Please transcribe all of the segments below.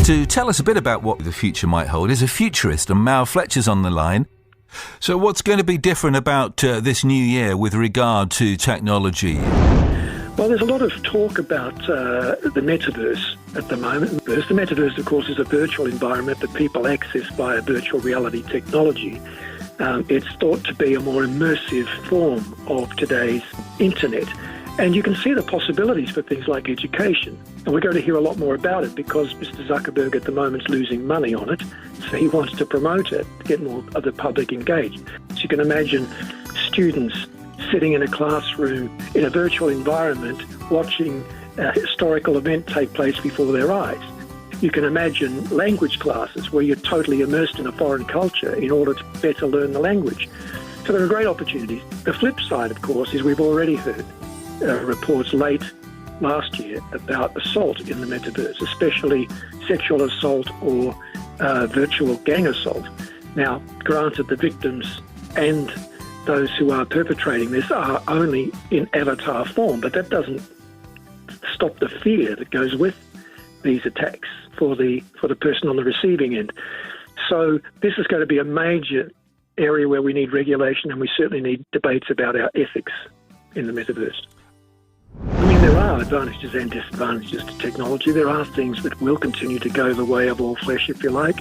To tell us a bit about what the future might hold is a futurist, and Mal Fletcher's on the line. So what's going to be different about this new year with regard to technology? Well, there's a lot of talk about the metaverse at the moment. The metaverse, of course, is a virtual environment that people access via virtual reality technology. It's thought to be a more immersive form of today's internet. And you can see the possibilities for things like education. And we're going to hear a lot more about it because Mr. Zuckerberg at the moment is losing money on it. So he wants to promote it, to get more of the public engaged. So you can imagine students sitting in a classroom in a virtual environment watching a historical event take place before their eyes. You can imagine language classes where you're totally immersed in a foreign culture in order to better learn the language. So there are great opportunities. The flip side, of course, is we've already heard reports late last year about assault in the metaverse, especially sexual assault or virtual gang assault. Now, granted, the victims and those who are perpetrating this are only in avatar form, but that doesn't stop the fear that goes with these attacks for the person on the receiving end. So this is going to be a major area where we need regulation, and we certainly need debates about our ethics in the metaverse. I mean, there are advantages and disadvantages to technology. There are things that will continue to go the way of all flesh, if you like.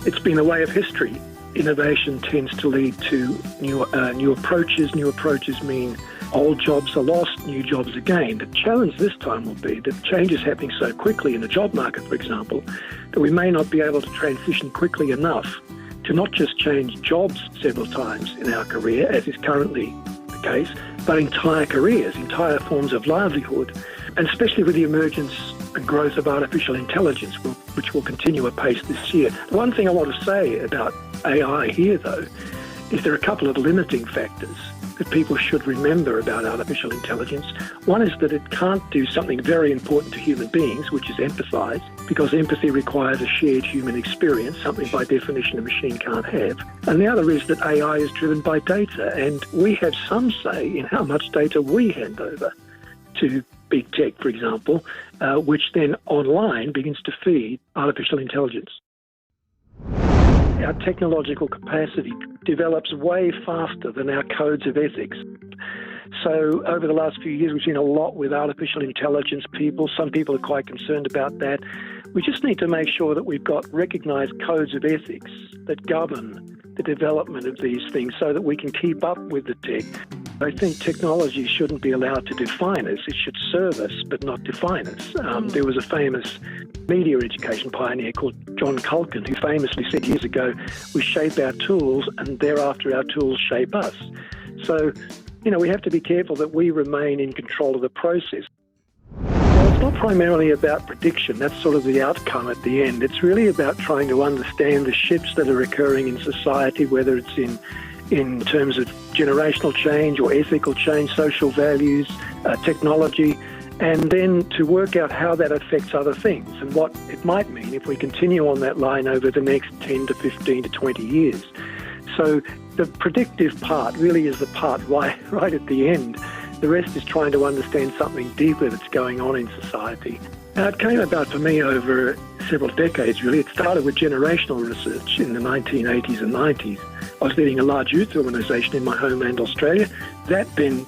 It's been the way of history. Innovation tends to lead to new approaches. New approaches mean old jobs are lost, new jobs are gained. The challenge this time will be that change is happening so quickly in the job market, for example, that we may not be able to transition quickly enough to not just change jobs several times in our career, as is currently the case, but entire careers, entire forms of livelihood, and especially with the emergence and growth of artificial intelligence, which will continue apace this year. The one thing I want to say about AI here, though, is there are a couple of limiting factors that people should remember about artificial intelligence. One is that it can't do something very important to human beings, which is empathise, because empathy requires a shared human experience, something by definition a machine can't have. And the other is that AI is driven by data, and we have some say in how much data we hand over to big tech, for example, which then online begins to feed artificial intelligence. Our technological capacity develops way faster than our codes of ethics. So over the last few years, we've seen a lot with artificial intelligence people. Some people are quite concerned about that. We just need to make sure that we've got recognised codes of ethics that govern the development of these things so that we can keep up with the tech. I think technology shouldn't be allowed to define us. It should serve us, but not define us. There was a famous media education pioneer called John Culkin who famously said years ago, we shape our tools and thereafter our tools shape us. So, we have to be careful that we remain in control of the process. Well, it's not primarily about prediction. That's sort of the outcome at the end. It's really about trying to understand the shifts that are occurring in society, whether it's in terms of generational change or ethical change, social values, technology, and then to work out how that affects other things and what it might mean if we continue on that line over the next 10 to 15 to 20 years. So the predictive part really is the part right at the end. The rest is trying to understand something deeper that's going on in society. Now, it came about for me over several decades, really. It started with generational research in the 1980s and 90s. I was leading a large youth organisation in my homeland, Australia. That then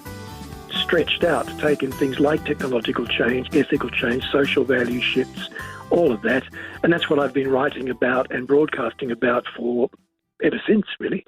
stretched out to take in things like technological change, ethical change, social value shifts, all of that. And that's what I've been writing about and broadcasting about for ever since, really.